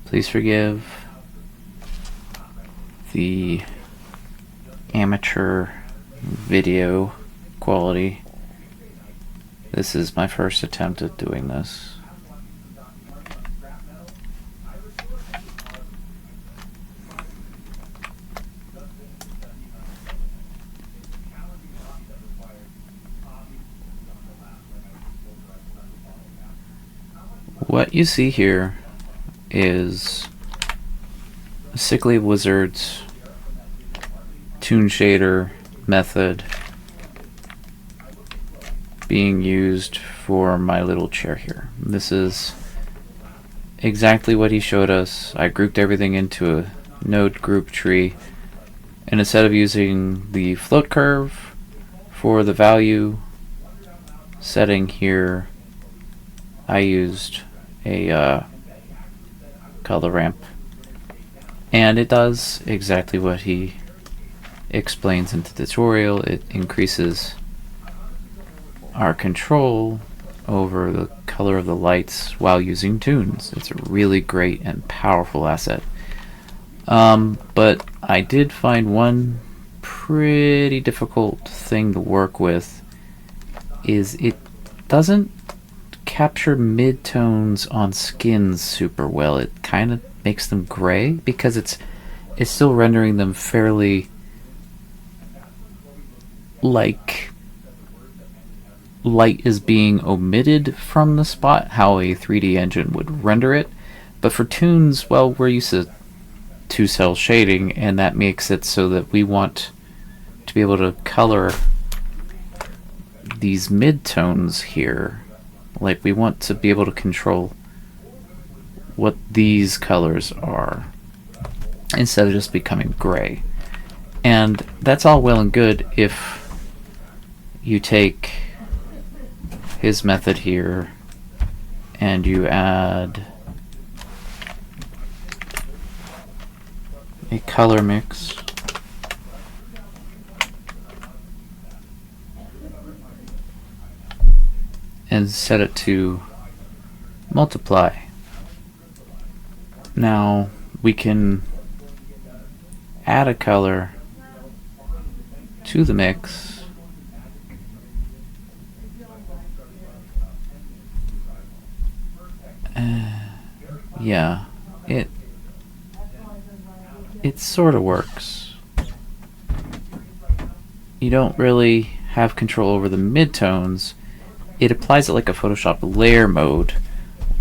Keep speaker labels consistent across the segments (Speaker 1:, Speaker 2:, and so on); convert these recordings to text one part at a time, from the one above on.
Speaker 1: Please forgive the amateur video quality. This is my first attempt at doing this. What you see here is TheSicklyWizard's Toon Shader method being used for my little chair here. This is exactly what he showed us. I grouped everything into a node group tree, and instead of using the float curve for the value setting here, I used a color ramp, and it does exactly what he explains in the tutorial. It increases our control over the color of the lights while using tunes. It's a really great and powerful asset. But I did find one pretty difficult thing to work with is it doesn't capture midtones on skins super well. It kind of makes them gray because it's still rendering them fairly like light is being omitted from the spot, how a 3D engine would render it. But for tunes, well, we're used to two-cell shading, and that makes it so that we want to be able to color these midtones here. Like, we want to be able to control what these colors are instead of just becoming gray. And that's all well and good if you take his method here and you add a color mix and set it to multiply. Now we can add a color to the mix yeah, it sort of works. You don't really have control over the midtones. It applies it like a Photoshop layer mode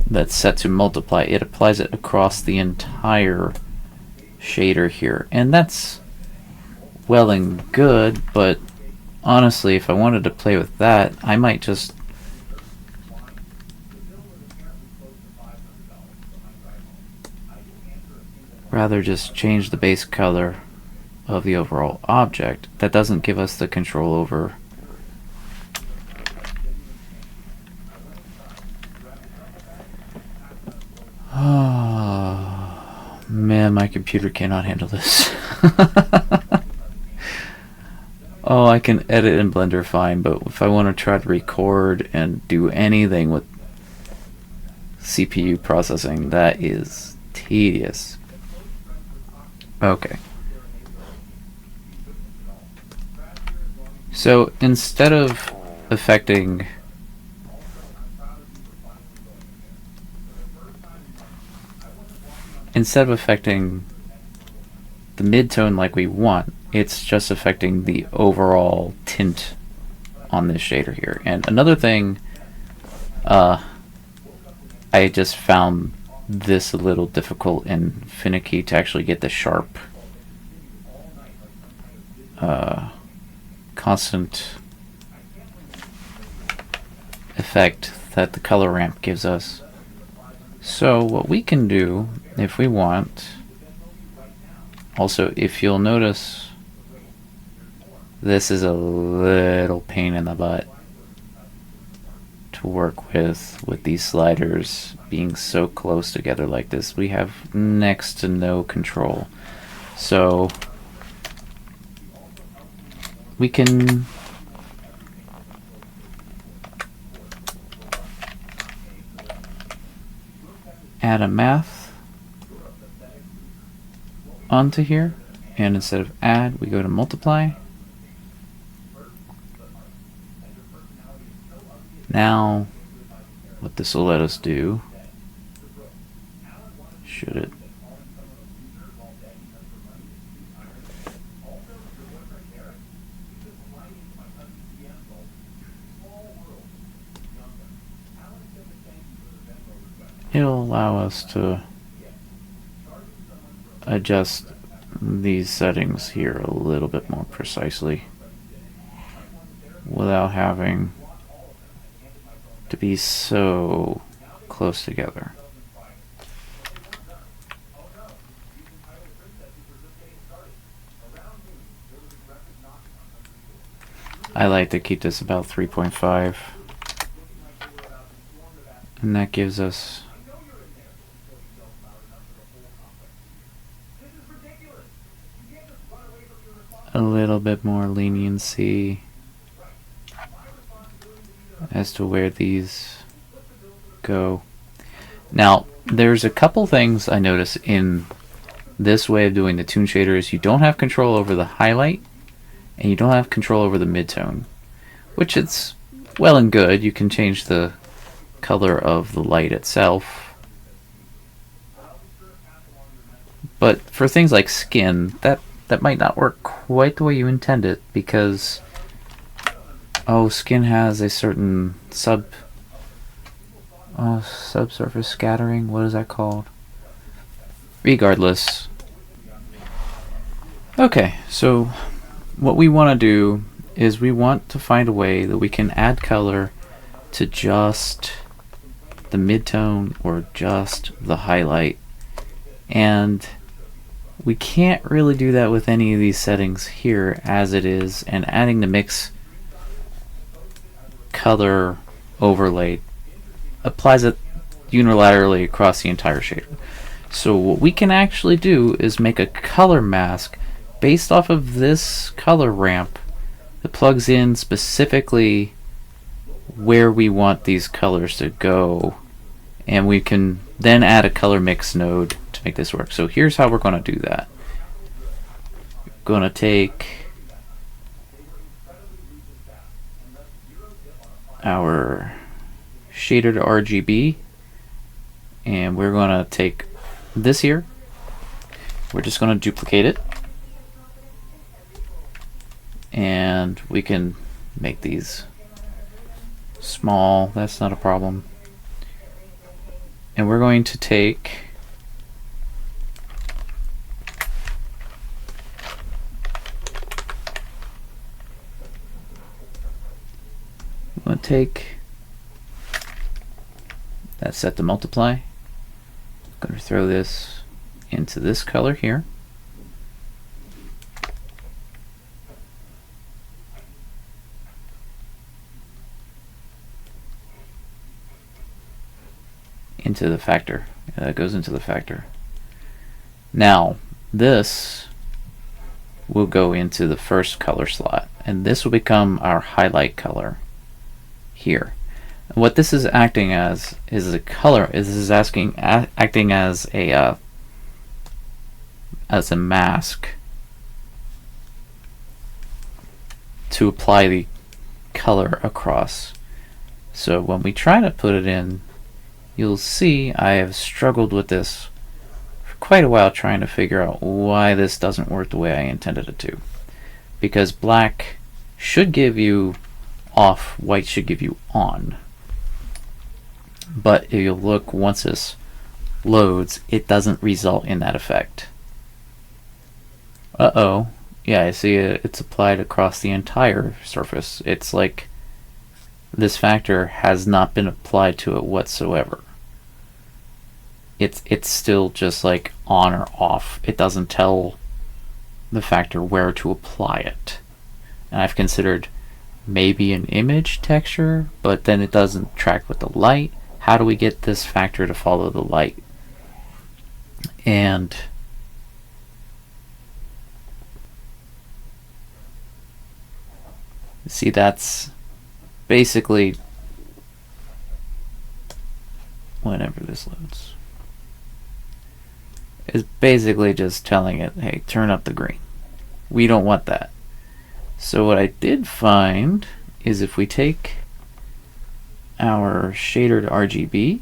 Speaker 1: that's set to multiply. It applies it across the entire shader here, and that's well and good, but honestly, if I wanted to play with that, I might just rather just change the base color of the overall object. That doesn't give us the control over oh man, my computer cannot handle this. Oh, I can edit in Blender fine, but if I want to try to record and do anything with CPU processing, that is tedious. Okay. So instead of affecting the midtone like we want, it's just affecting the overall tint on this shader here. And another thing, I just found this a little difficult and finicky to actually get the sharp constant effect that the color ramp gives us. So what we can do if we want, also if you'll notice, this is a little pain in the butt to work with these sliders being so close together like this. We have next to no control. So we can add a math onto here, and instead of add, we go to multiply. Now, what this will let us do, should it? It'll allow us to adjust these settings here a little bit more precisely without having to be so close together. I like to keep this about 3.5, and that gives us a little bit more leniency as to where these go. Now, there's a couple things I notice in this way of doing the Toon Shaders. You don't have control over the highlight, and you don't have control over the midtone, which it's well and good. You can change the color of the light itself. But for things like skin, that might not work quite the way you intend it, because skin has a certain subsurface scattering. What is that called? Regardless. Okay, so what we want to do is we want to find a way that we can add color to just the midtone or just the highlight, and we can't really do that with any of these settings here as it is, and adding the mix color overlay applies it unilaterally across the entire shader. So what we can actually do is make a color mask based off of this color ramp that plugs in specifically where we want these colors to go, and we can then add a color mix node to make this work. So here's how we're going to do that. We're going to take our shader to RGB, and we're going to take this here. We're just going to duplicate it, and we can make these small. That's not a problem. And we're going to take that set to multiply. I'm going to throw this into this color here. Into the factor. That goes into the factor. Now, this will go into the first color slot, and this will become our highlight color here. And what this is acting as is a color. Acting as a mask to apply the color across. So when we try to put it in, you'll see I have struggled with this for quite a while, trying to figure out why this doesn't work the way I intended it to. Because black should give you off, white should give you on. But if you look, once this loads, it doesn't result in that effect. Uh-oh. Yeah, I see it's applied across the entire surface. It's like this factor has not been applied to it whatsoever. It's still just like on or off. It doesn't tell the factor where to apply it. And I've considered maybe an image texture, but then it doesn't track with the light. How do we get this factor to follow the light? And see, that's basically whenever this loads. is basically just telling it, hey, turn up the green. We don't want that. So what I did find is if we take our shader to RGB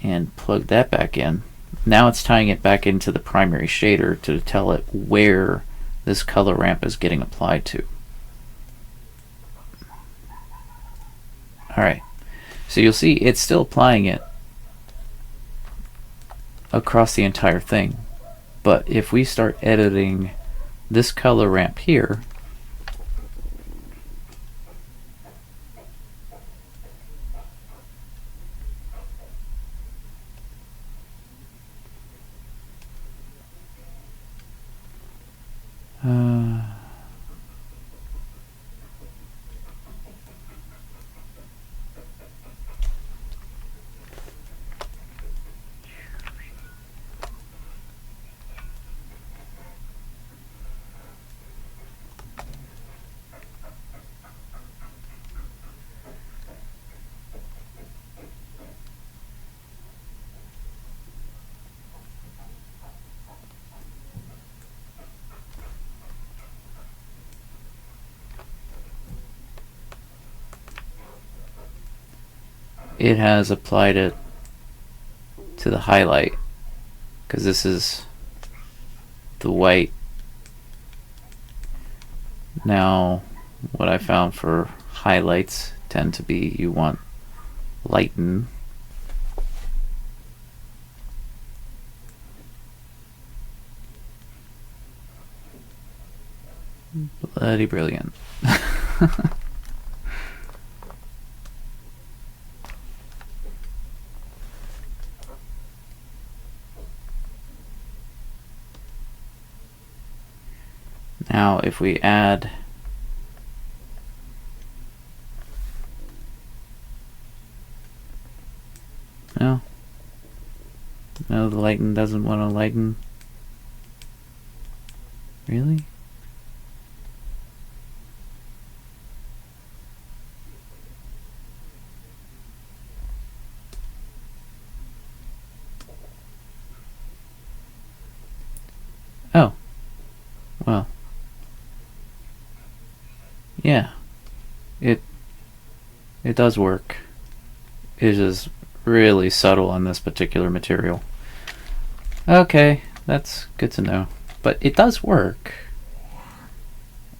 Speaker 1: and plug that back in, now it's tying it back into the primary shader to tell it where this color ramp is getting applied to. Alright, so you'll see it's still applying it across the entire thing, but if we start editing this color ramp here, it has applied it to the highlight, because this is the white. Now what I found for highlights tend to be, you want lighten, bloody brilliant. Now if we add no, the lighten doesn't want to lighten. Really? Oh, well, yeah, it does work. It is really subtle on this particular material. Okay, that's good to know. But it does work.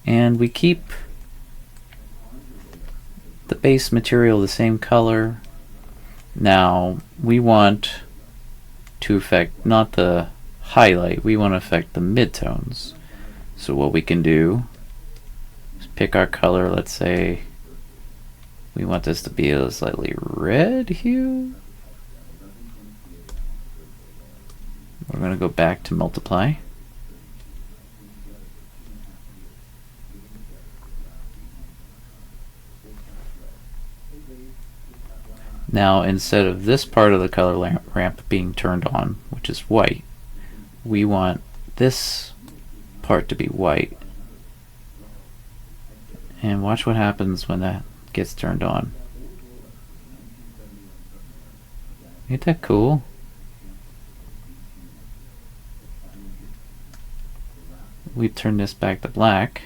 Speaker 1: And we keep the base material the same color. Now we want to affect not the highlight, we want to affect the midtones. So what we can do is pick our color. Let's say we want this to be a slightly red hue. We're going to go back to multiply. Now instead of this part of the color ramp being turned on, which is white, we want this part to be white. And watch what happens when that gets turned on. Ain't that cool? We turn this back to black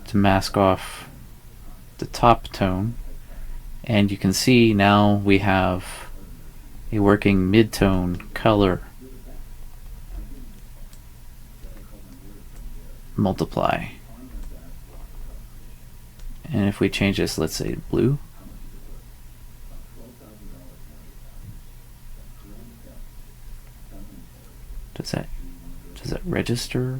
Speaker 1: to mask off the top tone, and you can see now we have a working mid-tone color multiply. And if we change this, let's say blue, does that register?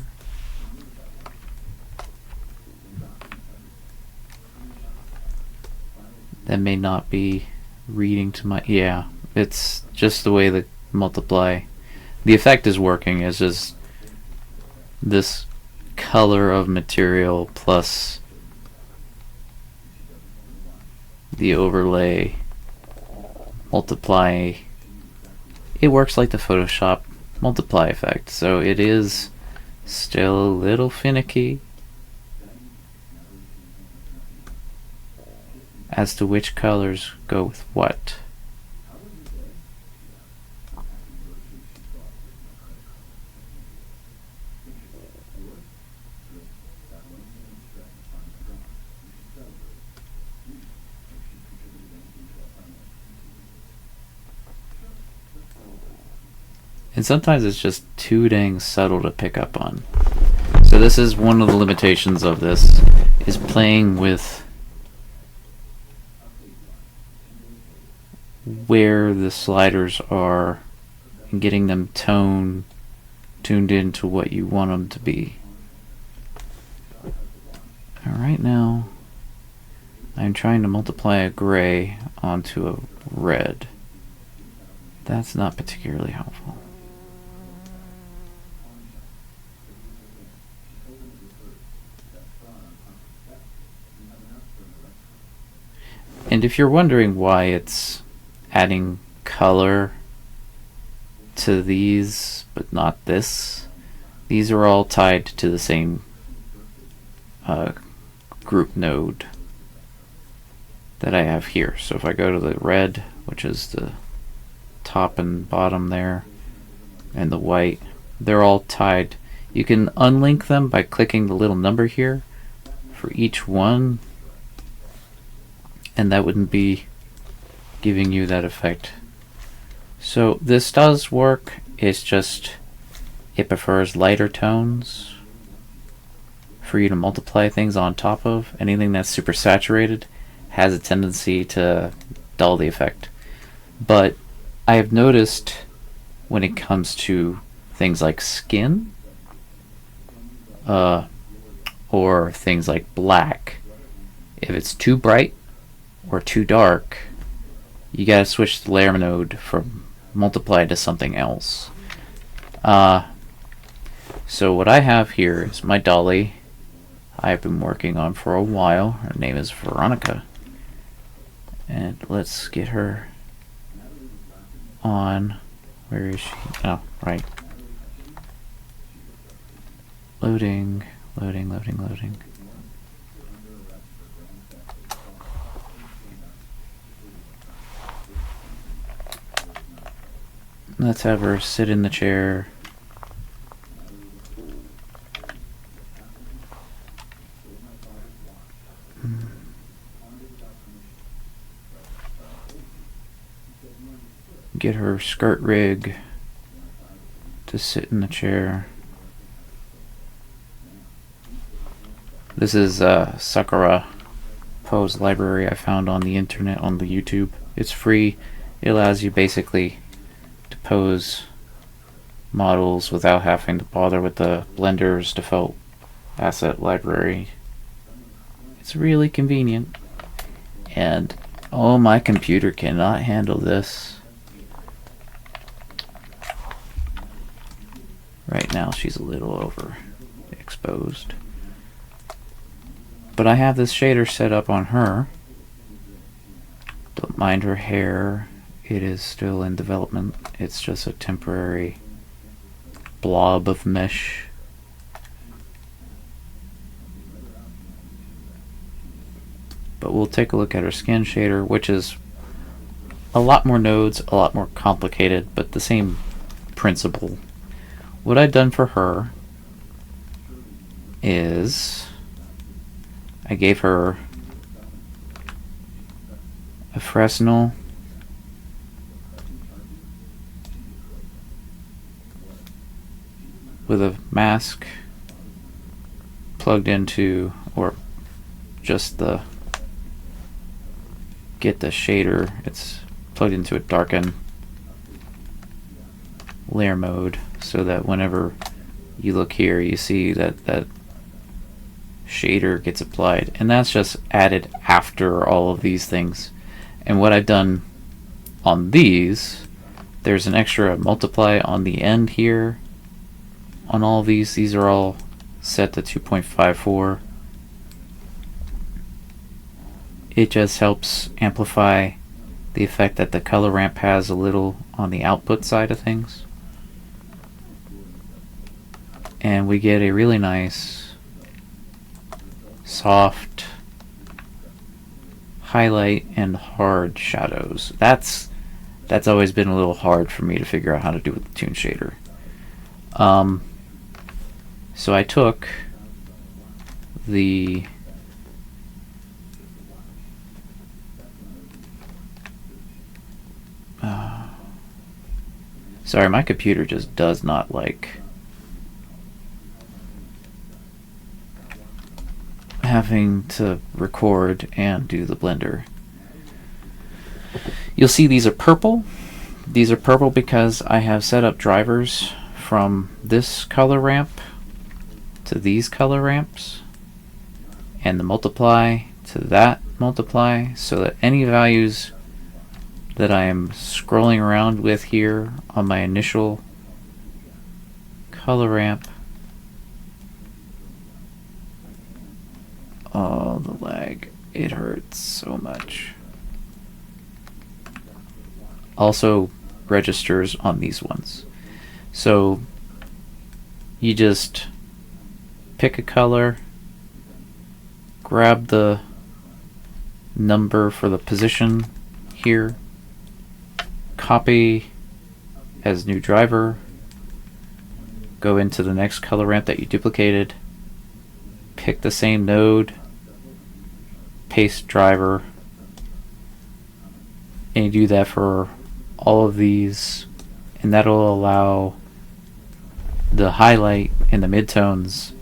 Speaker 1: That may not be reading to my, yeah, it's just the way the multiply, the effect is working. It's just this color of material plus the overlay multiply. It works like the Photoshop multiply effect, so it is still a little finicky as to which colors go with what. And sometimes it's just too dang subtle to pick up on. So this is one of the limitations of this, is playing with where the sliders are and getting them tuned into what you want them to be. Alright, now I'm trying to multiply a gray onto a red. That's not particularly helpful. And if you're wondering why it's adding color to these but not this, these are all tied to the same group node that I have here. So if I go to the red, which is the top and bottom there, and the white, they're all tied. You can unlink them by clicking the little number here for each one, and that wouldn't be giving you that effect. So this does work, it's just it prefers lighter tones for you to multiply things on top of. Anything that's super saturated has a tendency to dull the effect. But I have noticed when it comes to things like skin or things like black, if it's too bright or too dark, you gotta switch the layer node from multiply to something else. So what I have here is my dolly I've been working on for a while. Her name is Veronica. And let's get her on. Where is she? Oh, right. Loading, loading, loading, loading. Let's have her sit in the chair. Get her skirt rig to sit in the chair. This is Sakura pose library I found on the internet, on the YouTube. It's free. It allows you basically to pose models without having to bother with the Blender's default asset library. It's really convenient. And oh, my computer cannot handle this. Right now she's a little overexposed. But I have this shader set up on her. Don't mind her hair. It is still in development. It's just a temporary blob of mesh. But we'll take a look at her skin shader, which is a lot more nodes, a lot more complicated, but the same principle. What I've done for her is I gave her a Fresnel with a mask plugged into, or just the get the shader, it's plugged into a darken layer mode, so that whenever you look here you see that that shader gets applied, and that's just added after all of these things. And what I've done on these, there's an extra multiply on the end here on all of these. These are all set to 2.54. It just helps amplify the effect that the color ramp has a little on the output side of things. And we get a really nice soft highlight and hard shadows. That's always been a little hard for me to figure out how to do with the Toon Shader. So I took the Sorry, my computer just does not like having to record and do the blender. You'll see these are purple. These are purple because I have set up drivers from this color ramp to these color ramps and the multiply to that multiply, so that any values that I am scrolling around with here on my initial color ramp. Oh, the lag. It hurts so much. Also registers on these ones. So you just pick a color, grab the number for the position here, copy as new driver, go into the next color ramp that you duplicated, pick the same node, paste driver, and you do that for all of these, and that'll allow the highlight and the midtones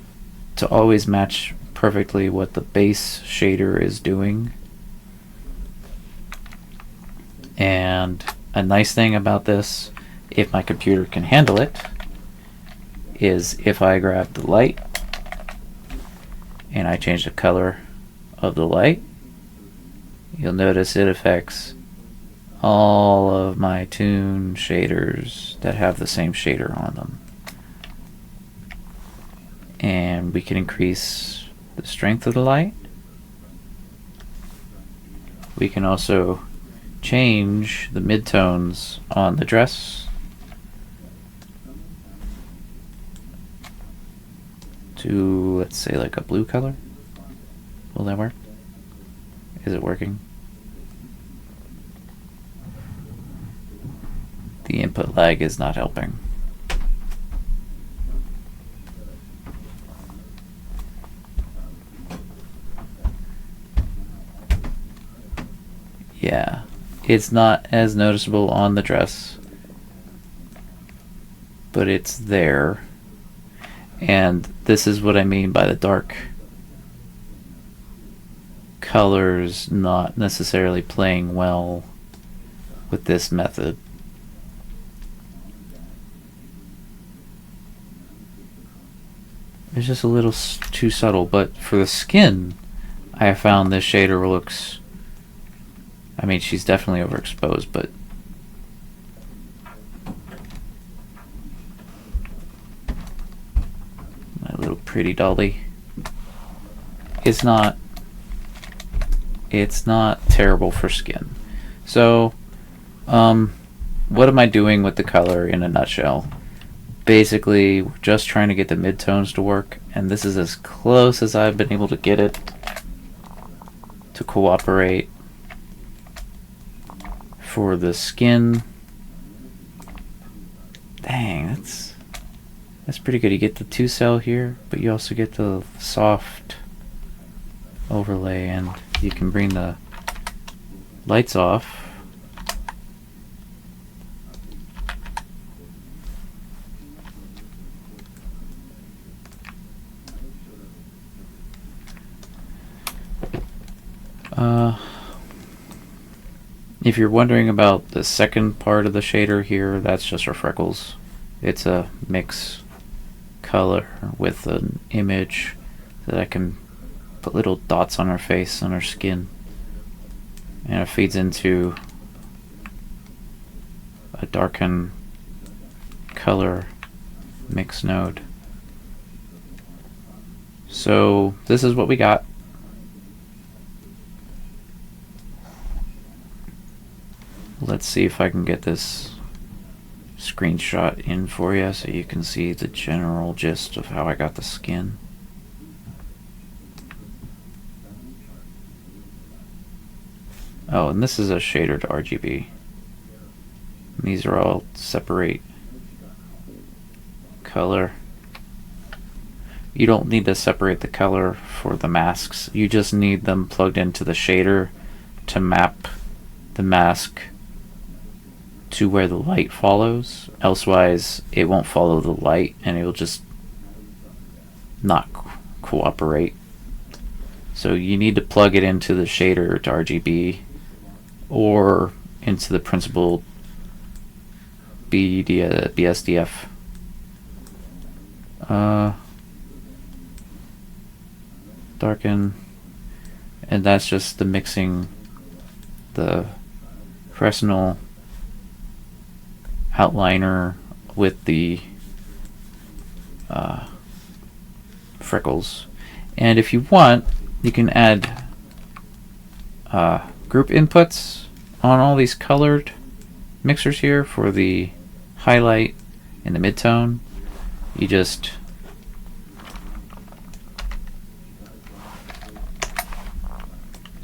Speaker 1: to always match perfectly what the base shader is doing. And a nice thing about this, if my computer can handle it, is if I grab the light and I change the color of the light, you'll notice it affects all of my Toon Shaders that have the same shader on them. And we can increase the strength of the light. We can also change the midtones on the dress to, let's say, like a blue color. Will that work? Is it working? The input lag is not helping. Yeah, it's not as noticeable on the dress, but it's there. And this is what I mean by the dark colors not necessarily playing well with this method. It's just a little too subtle, but for the skin, I have found this shader looks, I mean, she's definitely overexposed, but my little pretty dolly, it's not terrible for skin. So what am I doing with the color in a nutshell? Basically, we're just trying to get the midtones to work, and this is as close as I've been able to get it to cooperate. For the skin, dang, that's pretty good. You get the 2-cell here, but you also get the soft overlay, and you can bring the lights off. If you're wondering about the second part of the shader here, that's just our freckles. It's a mix color with an image that I can put little dots on her face, on her skin, and it feeds into a darken color mix node. So this is what we got. Let's see if I can get this screenshot in for you so you can see the general gist of how I got the skin. Oh, and this is a shader to RGB. And these are all separate color. You don't need to separate the color for the masks. You just need them plugged into the shader to map the mask to where the light follows. Elsewise, it won't follow the light and it will just not cooperate. So you need to plug it into the shader to RGB or into the principal BSDF. Darken, and that's just the mixing the Fresnel outliner with the freckles. And if you want, you can add group inputs on all these colored mixers here for the highlight and the midtone. You just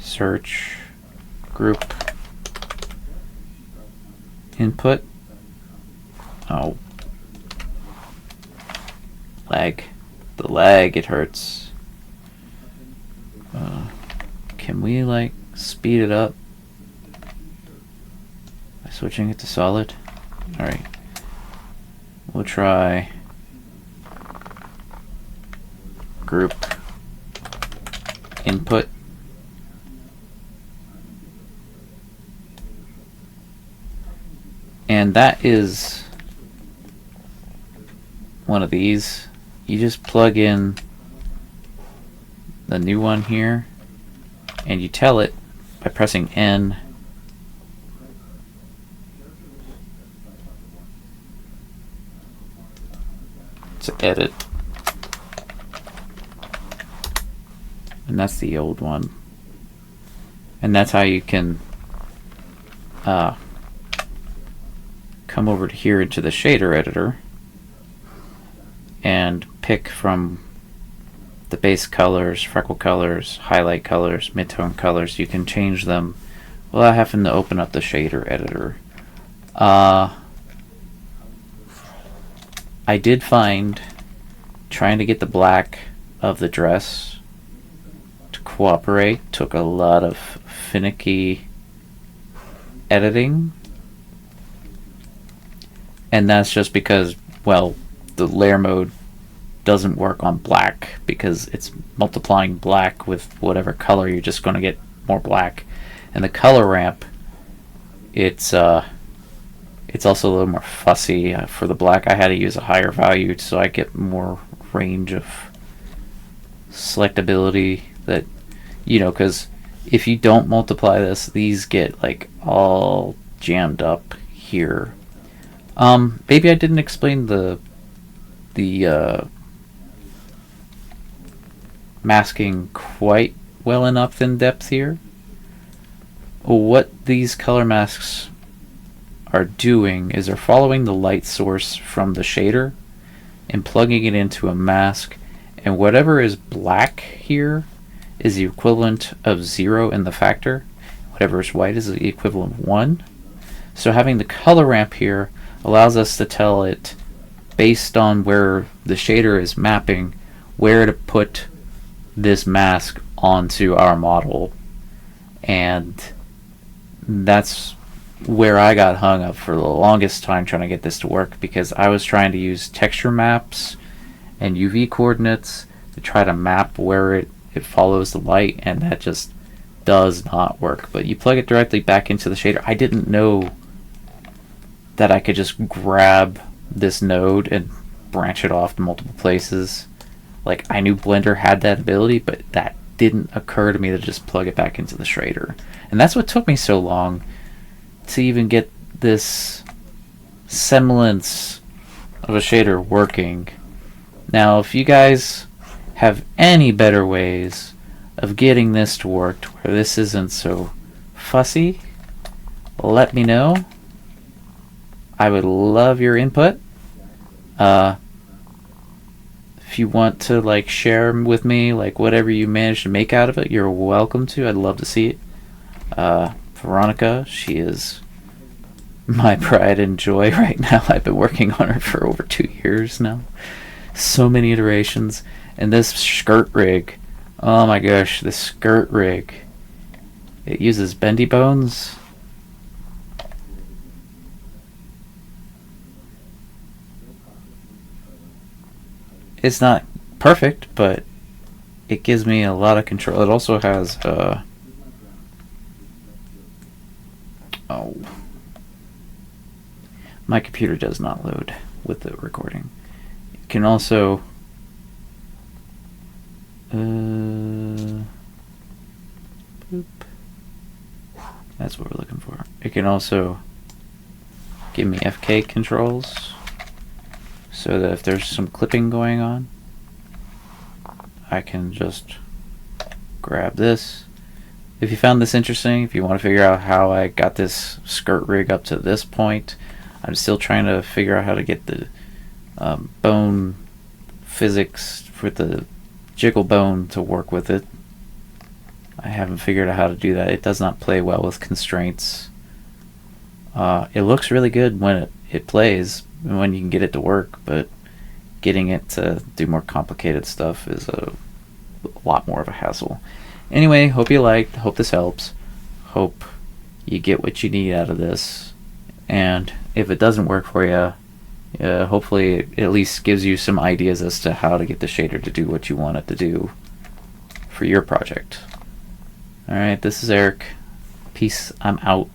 Speaker 1: search group input. Oh, lag. The lag, it hurts. Can we like speed it up by switching it to solid? Alright. We'll try group input. And that is one of these. You just plug in the new one here and you tell it by pressing N to edit. And that's the old one. And that's how you can come over to here into the shader editor and pick from the base colors, freckle colors, highlight colors, midtone colors. You can change them without having to open up the shader editor. I did find trying to get the black of the dress to cooperate took a lot of finicky editing, and that's just because, well, the layer mode doesn't work on black because it's multiplying black with whatever color. You're just going to get more black. And the color ramp, it's also a little more fussy. For the black, I had to use a higher value so I get more range of selectability. That, you know, because if you don't multiply this, these get like all jammed up here. Maybe I didn't explain the masking quite well enough in depth here. What these color masks are doing is they're following the light source from the shader and plugging it into a mask, and whatever is black here is the equivalent of 0 in the factor. Whatever is white is the equivalent of 1. So having the color ramp here allows us to tell it, based on where the shader is mapping, where to put this mask onto our model. And that's where I got hung up for the longest time trying to get this to work, because I was trying to use texture maps and UV coordinates to try to map where it follows the light, and that just does not work. But you plug it directly back into the shader. I didn't know that I could just grab this node and branch it off to multiple places. Like, I knew Blender had that ability, but that didn't occur to me to just plug it back into the shader. And that's what took me so long to even get this semblance of a shader working. Now, if you guys have any better ways of getting this to work to where this isn't so fussy, let me know. I would love your input. If you want to like share with me like whatever you managed to make out of it, you're welcome to. I'd love to see it. Veronica, she is my pride and joy right now. I've been working on her for over 2 years now. So many iterations. And this skirt rig, oh my gosh, this skirt rig. It uses bendy bones. It's not perfect, but it gives me a lot of control. It also has oh, my computer does not load with the recording. It can also boop. That's what we're looking for. It can also give me FK controls, so that if there's some clipping going on, I can just grab this. If you found this interesting, if you want to figure out how I got this skirt rig up to this point, I'm still trying to figure out how to get the bone physics for the jiggle bone to work with it. I haven't figured out how to do that. It does not play well with constraints. It looks really good when it plays, when you can get it to work, but getting it to do more complicated stuff is a lot more of a hassle. Anyway, hope you liked, hope this helps, hope you get what you need out of this, and if it doesn't work for you, hopefully it at least gives you some ideas as to how to get the shader to do what you want it to do for your project. Alright, this is Eric. Peace, I'm out.